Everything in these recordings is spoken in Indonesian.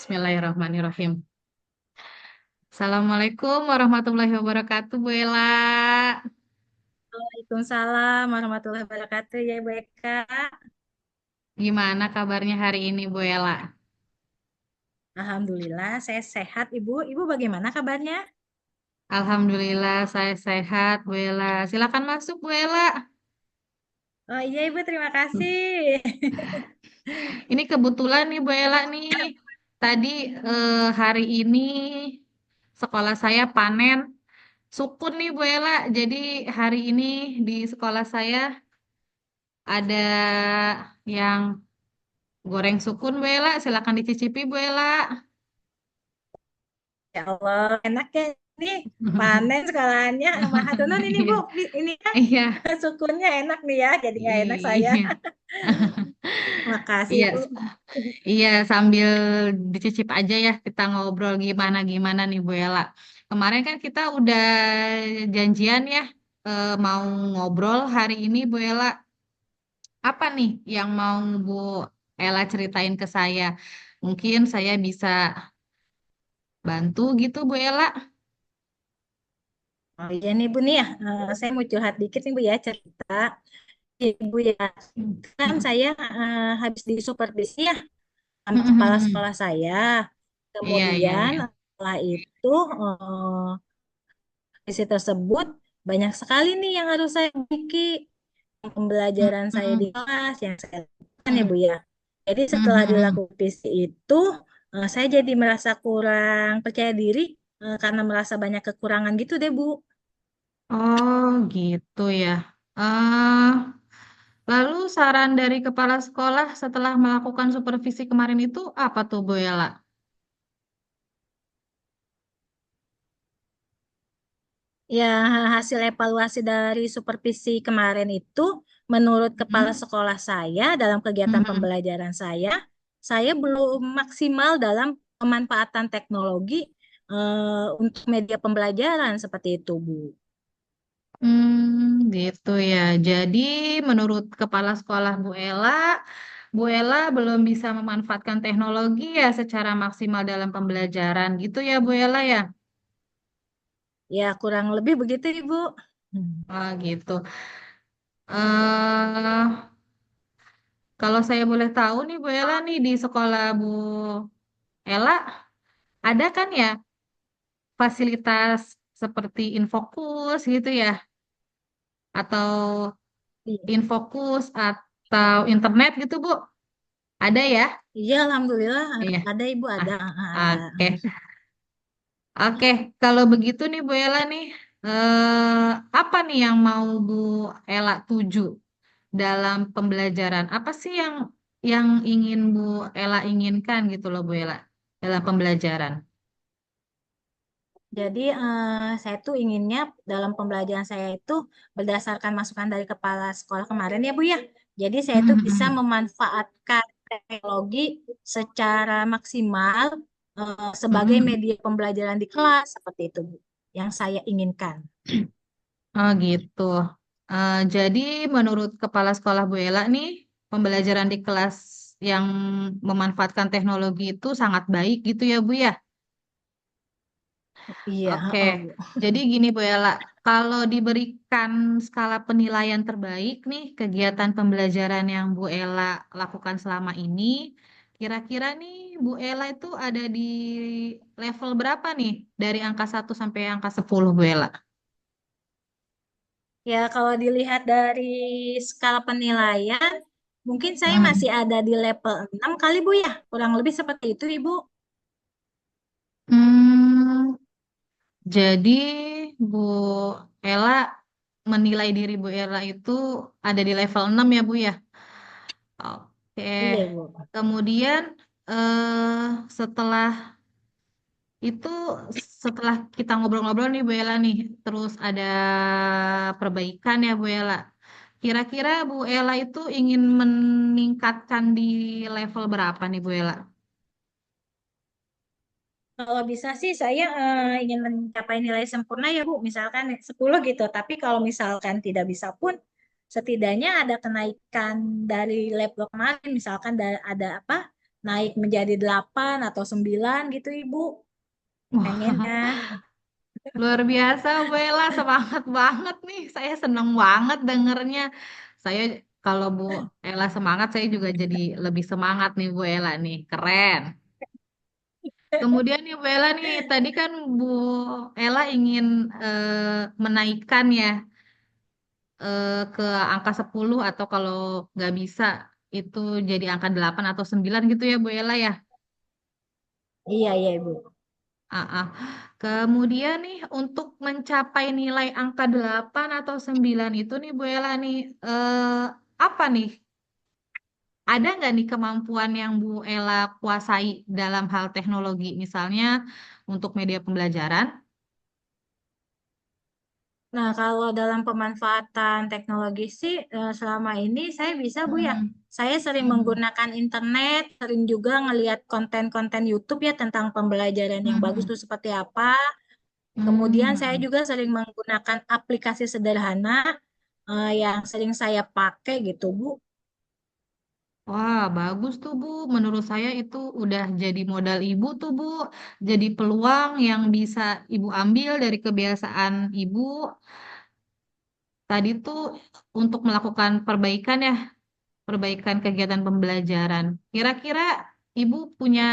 Bismillahirrahmanirrahim. Assalamualaikum warahmatullahi wabarakatuh, Bu Ela. Waalaikumsalam warahmatullahi wabarakatuh ya Bu Eka. Gimana kabarnya hari ini, Bu Ela? Alhamdulillah saya sehat Ibu. Ibu bagaimana kabarnya? Alhamdulillah saya sehat, Bu Ela. Silakan masuk, Bu Ela. Oh iya Ibu terima kasih. Ini kebetulan nih, Bu Ela nih. Tadi hari ini sekolah saya panen sukun nih, Bu Ela. Jadi hari ini di sekolah saya ada yang goreng sukun, Bu Ela. Silakan dicicipi, Bu Ela. Ya Allah enak ya ini panen sekaliannya sama hatunun ini Bu. Iya, Ini ya iya, sukunya enak nih ya jadi nggak enak saya. iya, Makasih iya, Bu. iya. Sambil dicicip aja ya, kita ngobrol gimana gimana nih Bu Ella. Kemarin kan kita udah janjian ya, mau ngobrol hari ini Bu Ella. Apa nih yang mau Bu Ella ceritain ke saya? Mungkin saya bisa bantu gitu Bu Ella. Oh iya nih Bu nih ya, saya mau curhat dikit nih Bu ya cerita. Ibu ya, kan saya habis disupervisi ya sama kepala sekolah saya. Iya, iya, Kemudian iya. setelah itu visi tersebut banyak sekali nih yang harus saya miliki pembelajaran saya di kelas yang saya lakukan ya Bu ya. Jadi setelah dilakukan visi itu saya jadi merasa kurang percaya diri karena merasa banyak kekurangan gitu deh Bu. Oh, gitu ya. eh Lalu saran dari kepala sekolah setelah melakukan supervisi kemarin itu apa tuh Bu Ella? Ya, hasil evaluasi dari supervisi kemarin itu, menurut kepala Hmm? sekolah saya dalam kegiatan Mhm. pembelajaran saya belum maksimal dalam pemanfaatan teknologi untuk media pembelajaran seperti itu, Bu. Gitu ya. Jadi menurut kepala sekolah Bu Ella belum bisa memanfaatkan teknologi ya secara maksimal dalam pembelajaran gitu ya Bu Ella ya. Ya, kurang lebih begitu, Ibu. Hmm. Ah gitu. eh Kalau saya boleh tahu nih Bu Ella nih di sekolah Bu Ella ada kan ya fasilitas seperti infokus gitu ya atau Iya, infokus atau internet gitu Bu? Ada ya? iya, Alhamdulillah Iya. ada, Ibu, Ah, ada. oke. Oke, kalau begitu nih Bu Ella nih, apa nih yang mau Bu Ella tuju dalam pembelajaran? Apa sih yang ingin Bu Ella inginkan gitu loh Bu Ella dalam pembelajaran? Jadi saya tuh inginnya dalam pembelajaran saya itu berdasarkan masukan dari kepala sekolah kemarin ya Bu ya. Jadi saya tuh bisa memanfaatkan teknologi secara maksimal sebagai media pembelajaran di kelas seperti itu Bu. Yang saya inginkan. Oh gitu. Jadi menurut kepala sekolah Bu Ella nih, pembelajaran di kelas yang memanfaatkan teknologi itu sangat baik gitu ya Bu ya. Iya, Oke, Bu. jadi gini Bu Ella, kalau diberikan skala penilaian terbaik nih kegiatan pembelajaran yang Bu Ella lakukan selama ini, kira-kira nih Bu Ella itu ada di level berapa nih dari angka 1 sampai angka 10 Bu Ella? Ya kalau dilihat dari skala penilaian, mungkin saya Hmm. masih ada di level 6 kali Bu ya. Kurang lebih seperti itu Ibu. Hmm, jadi Bu Ella menilai diri Bu Ella itu ada di level 6 ya Bu ya? Oke. Iya Ibu. Kemudian setelah itu setelah kita ngobrol-ngobrol nih Bu Ella nih, terus ada perbaikan ya Bu Ella. Kira-kira Bu Ella itu ingin meningkatkan di level berapa nih Bu Ella? Kalau bisa sih saya ingin mencapai nilai sempurna ya Bu, misalkan 10 gitu. Tapi kalau misalkan tidak bisa pun setidaknya ada kenaikan dari lab kemarin, misalkan ada apa naik menjadi 8 atau 9 gitu Ibu. Wah, Pengennya. luar biasa Bu Ella, semangat banget nih. Saya seneng banget dengernya. Saya kalau Bu Ella semangat, saya juga jadi lebih semangat nih Bu Ella nih. Keren. Kemudian nih Bu Ella nih, tadi kan Bu Ella ingin menaikkan ya ke angka 10 atau kalau nggak bisa itu jadi angka 8 atau 9 gitu ya Bu Ella ya. Iya, iya Ibu. Ah, ah. Kemudian nih untuk mencapai nilai angka 8 atau 9 itu nih Bu Ella nih apa nih? Ada nggak nih kemampuan yang Bu Ella kuasai dalam hal teknologi misalnya untuk media pembelajaran? Nah, kalau dalam pemanfaatan teknologi sih selama ini saya bisa Bu ya. Hmm. Saya sering Hmm. menggunakan internet, sering juga ngelihat konten-konten YouTube ya tentang pembelajaran yang bagus Hmm. itu seperti apa. Kemudian saya Hmm. juga sering menggunakan aplikasi sederhana yang sering saya pakai gitu Bu. Wah, bagus tuh Bu. Menurut saya itu udah jadi modal Ibu tuh Bu. Jadi peluang yang bisa Ibu ambil dari kebiasaan Ibu tadi tuh untuk melakukan perbaikan ya, perbaikan kegiatan pembelajaran. Kira-kira Ibu punya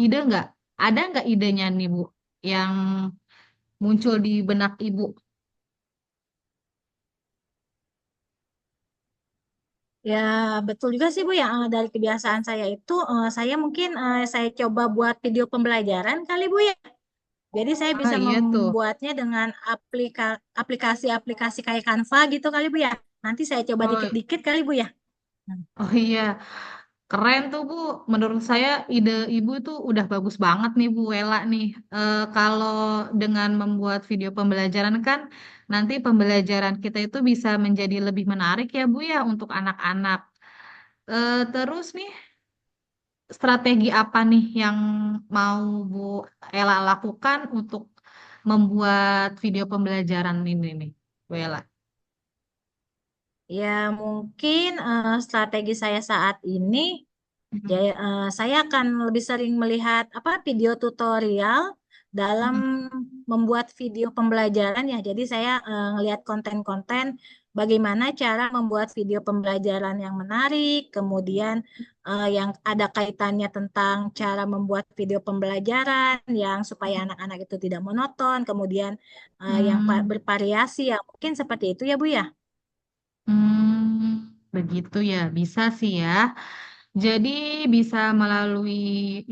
ide nggak? Ada nggak idenya nih Bu yang muncul di benak Ibu? Ya, betul juga sih Bu ya. Dari kebiasaan saya itu, saya mungkin saya coba buat video pembelajaran kali Bu ya. Jadi saya Ah bisa iya tuh. membuatnya dengan aplikasi-aplikasi kayak Canva gitu kali Bu ya. Nanti saya coba Oh, dikit-dikit kali Bu ya. Hmm. oh iya. Keren tuh Bu, menurut saya ide Ibu tuh udah bagus banget nih Bu Ella nih. Kalau dengan membuat video pembelajaran kan nanti pembelajaran kita itu bisa menjadi lebih menarik ya Bu ya untuk anak-anak. Terus nih strategi apa nih yang mau Bu Ella lakukan untuk membuat video pembelajaran ini nih Bu Ella? Ya, mungkin strategi saya saat ini, Mhm. saya akan lebih sering melihat apa video tutorial dalam Mhm. membuat video pembelajaran ya. Jadi saya ngelihat konten-konten bagaimana cara membuat video pembelajaran yang menarik, kemudian yang ada kaitannya tentang cara membuat video pembelajaran yang supaya anak-anak itu tidak monoton, kemudian yang Hmm. bervariasi ya. Mungkin seperti itu ya Bu ya. Begitu ya, bisa sih ya. Jadi bisa melalui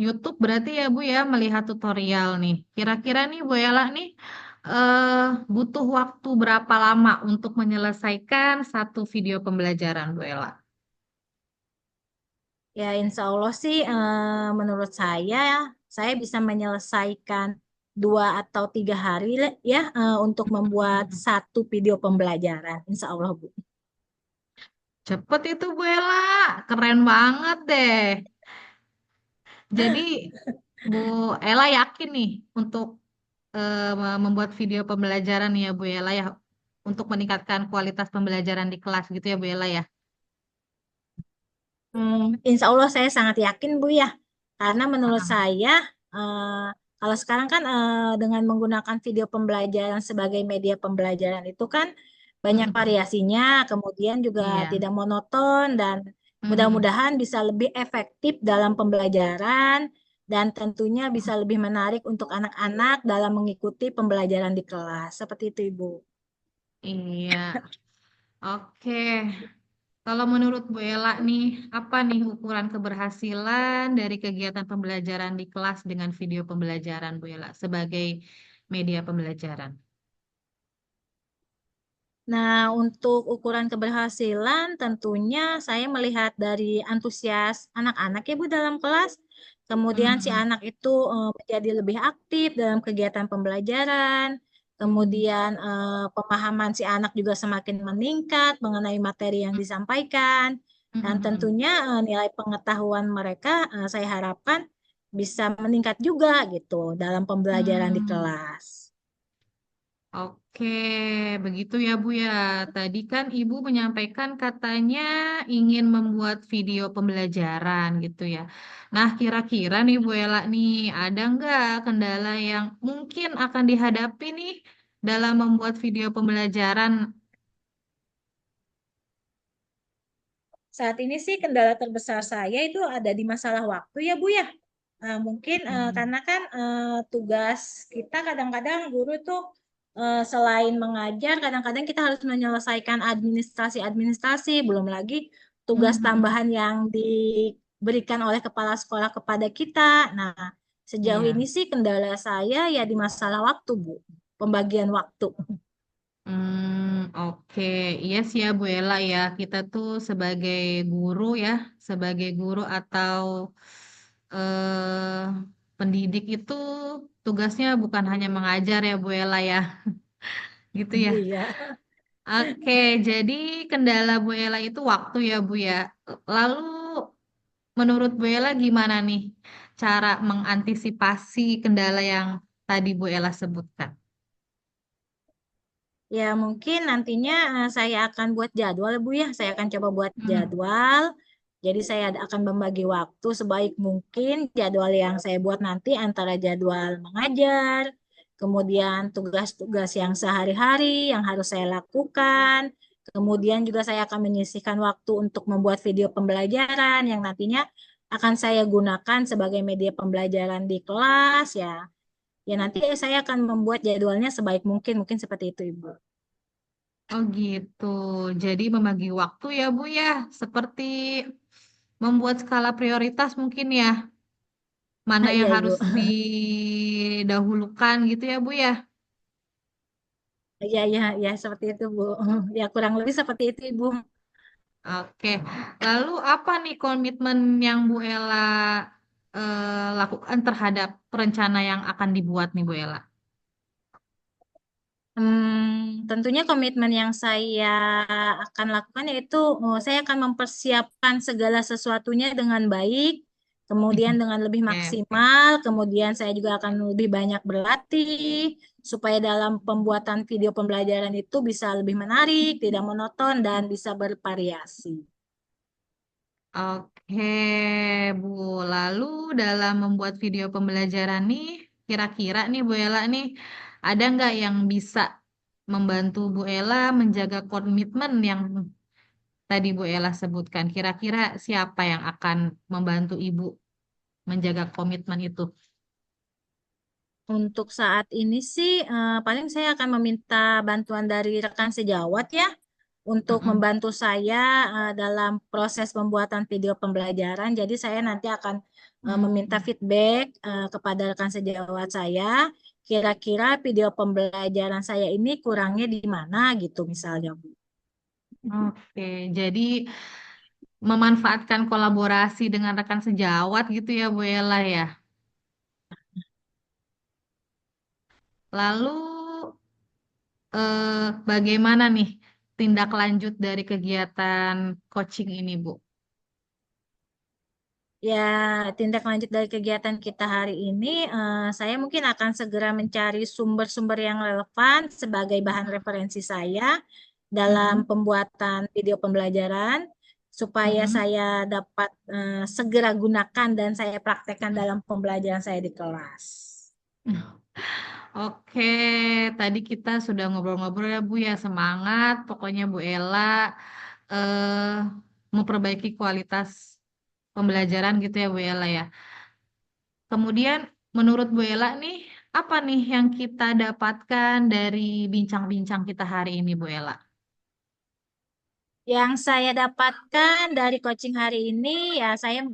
YouTube berarti ya Bu ya melihat tutorial nih. Kira-kira nih Bu Ella nih eh butuh waktu berapa lama untuk menyelesaikan satu video pembelajaran Bu Ella? Ya, insya Allah sih menurut saya bisa menyelesaikan 2 atau 3 hari ya untuk membuat satu video pembelajaran. Insya Allah, Bu. Cepet itu Bu Ella, keren banget deh. Jadi Bu Ella yakin nih untuk membuat video pembelajaran ya Bu Ella ya untuk meningkatkan kualitas pembelajaran di kelas gitu ya Bu Ella ya. Insya Allah saya sangat yakin, Bu ya. Karena menurut Ah, saya kalau sekarang kan dengan menggunakan video pembelajaran sebagai media pembelajaran itu kan banyak mm-mm. variasinya, kemudian juga Iya. tidak monoton dan Mm-mm. mudah-mudahan bisa lebih efektif dalam pembelajaran dan tentunya bisa lebih menarik untuk anak-anak dalam mengikuti pembelajaran di kelas. Seperti itu, Ibu. Iya. Oke. Kalau menurut Bu Ella nih, apa nih ukuran keberhasilan dari kegiatan pembelajaran di kelas dengan video pembelajaran Bu Ella sebagai media pembelajaran? Nah, untuk ukuran keberhasilan tentunya saya melihat dari antusias anak-anak ya Bu dalam kelas. Kemudian si Mm-mm. anak itu menjadi lebih aktif dalam kegiatan pembelajaran. Mm-mm. Kemudian pemahaman si anak juga semakin meningkat mengenai materi yang disampaikan. Dan Mm-mm. tentunya nilai pengetahuan mereka saya harapkan bisa meningkat juga gitu dalam pembelajaran di Mm. kelas. Oke, begitu ya Bu ya. Tadi kan Ibu menyampaikan katanya ingin membuat video pembelajaran gitu ya. Nah, kira-kira nih Bu Ela nih, ada nggak kendala yang mungkin akan dihadapi nih dalam membuat video pembelajaran? Saat ini sih kendala terbesar saya itu ada di masalah waktu ya Bu ya. Mungkin Hmm. karena kan tugas kita kadang-kadang guru tuh selain mengajar, kadang-kadang kita harus menyelesaikan administrasi-administrasi, belum lagi tugas Hmm. tambahan yang diberikan oleh kepala sekolah kepada kita. Nah, sejauh Iya. ini sih kendala saya ya di masalah waktu Bu, pembagian waktu. Oke. Iya sih ya Bu Ela ya, kita tuh sebagai guru ya, sebagai guru atau eh, pendidik itu tugasnya bukan hanya mengajar ya Bu Ela ya, gitu ya. Iya. Oke, jadi kendala Bu Ela itu waktu ya Bu ya. Lalu menurut Bu Ela gimana nih cara mengantisipasi kendala yang tadi Bu Ela sebutkan? Ya, mungkin nantinya saya akan buat jadwal, Bu ya. Saya akan coba buat Hmm. jadwal. Jadi saya akan membagi waktu sebaik mungkin jadwal yang saya buat nanti antara jadwal mengajar, kemudian tugas-tugas yang sehari-hari yang harus saya lakukan. Kemudian juga saya akan menyisihkan waktu untuk membuat video pembelajaran yang nantinya akan saya gunakan sebagai media pembelajaran di kelas ya. Ya nanti saya akan membuat jadwalnya sebaik mungkin, mungkin seperti itu, Ibu. Oh gitu. Jadi membagi waktu ya Bu ya, seperti membuat skala prioritas mungkin ya, mana yang Iya, harus Ibu. didahulukan gitu ya Bu ya. Iya, iya, ya, seperti itu, Bu. Ya, kurang lebih seperti itu, Ibu. Oke. Lalu apa nih komitmen yang Bu Ela lakukan terhadap rencana yang akan dibuat nih Bu Ela? Tentunya komitmen yang saya akan lakukan yaitu saya akan mempersiapkan segala sesuatunya dengan baik, kemudian dengan lebih Oke, oke. maksimal, kemudian saya juga akan lebih banyak berlatih supaya dalam pembuatan video pembelajaran itu bisa lebih menarik, tidak monoton, dan bisa bervariasi. Oke, Bu. Lalu dalam membuat video pembelajaran nih, kira-kira nih Bu Ela nih, ada nggak yang bisa membantu Bu Ela menjaga komitmen yang tadi Bu Ela sebutkan? Kira-kira siapa yang akan membantu Ibu menjaga komitmen itu? Untuk saat ini sih paling saya akan meminta bantuan dari rekan sejawat ya untuk Mm-mm. membantu saya dalam proses pembuatan video pembelajaran. Jadi saya nanti akan meminta Hmm. feedback kepada rekan sejawat saya. Kira-kira video pembelajaran saya ini kurangnya di mana gitu misalnya, Bu. Oke, jadi memanfaatkan kolaborasi dengan rekan sejawat gitu ya Bu Ela ya. Lalu bagaimana nih tindak lanjut dari kegiatan coaching ini, Bu? Ya, tindak lanjut dari kegiatan kita hari ini, saya mungkin akan segera mencari sumber-sumber yang relevan sebagai bahan referensi saya dalam Mm-mm. pembuatan video pembelajaran, supaya Mm-mm. saya dapat segera gunakan dan saya praktekkan dalam pembelajaran saya di kelas. Oke, tadi kita sudah ngobrol-ngobrol ya Bu ya, semangat. Pokoknya Bu Ella eh, memperbaiki kualitas pembelajaran gitu ya Bu Ella ya. Kemudian menurut Bu Ella nih, apa nih yang kita dapatkan dari bincang-bincang kita hari ini Bu Ella? Yang saya dapatkan dari coaching hari ini, ya saya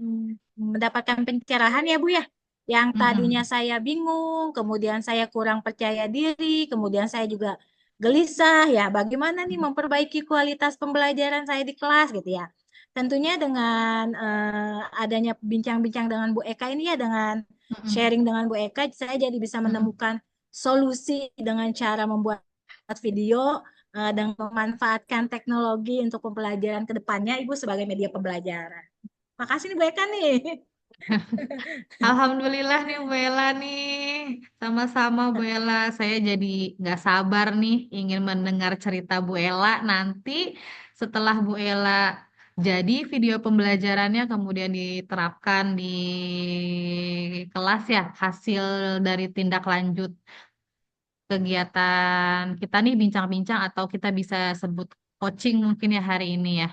mendapatkan pencerahan ya Bu ya. Yang tadinya Mm-mm. saya bingung, kemudian saya kurang percaya diri, kemudian saya juga gelisah ya. Bagaimana nih memperbaiki kualitas pembelajaran saya di kelas gitu ya. Tentunya dengan adanya bincang-bincang dengan Bu Eka ini ya, dengan Mm-mm. sharing dengan Bu Eka, saya jadi bisa Mm-mm. menemukan solusi dengan cara membuat video dan memanfaatkan teknologi untuk pembelajaran ke depannya Ibu sebagai media pembelajaran. Makasih nih Bu Eka nih. Alhamdulillah nih Bu Ella nih. Sama-sama Bu Ella. Saya jadi nggak sabar nih ingin mendengar cerita Bu Ella. Nanti setelah Bu Ella jadi video pembelajarannya kemudian diterapkan di kelas ya, hasil dari tindak lanjut kegiatan kita nih bincang-bincang atau kita bisa sebut coaching mungkin ya hari ini ya.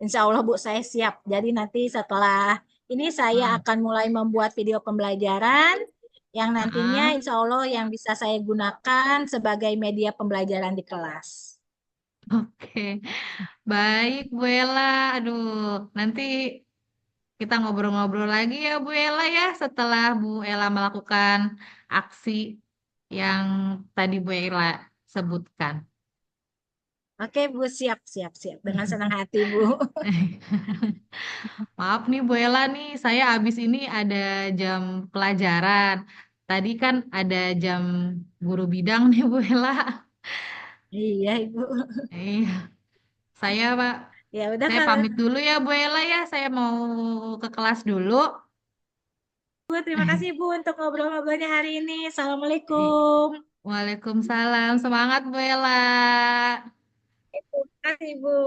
Insya Allah Bu, saya siap. Jadi nanti setelah ini saya Hmm. akan mulai membuat video pembelajaran yang nantinya Mm-mm. insya Allah yang bisa saya gunakan sebagai media pembelajaran di kelas. Oke, baik Bu Ella. Aduh, nanti kita ngobrol-ngobrol lagi ya Bu Ella ya setelah Bu Ella melakukan aksi yang tadi Bu Ella sebutkan. Oke Bu, siap, siap, siap. Dengan senang hati Bu. Maaf nih Bu Ella nih, saya habis ini ada jam pelajaran. Tadi kan ada jam guru bidang nih Bu Ella. Iya Ibu. Iya, saya Pak, Ya udah saya kalau pamit dulu ya Bu Ella ya. Saya mau ke kelas dulu. Bu, terima kasih Bu untuk ngobrol-ngobrolnya hari ini. Assalamualaikum. Waalaikumsalam. Semangat Bu Ella. Terima kasih Bu.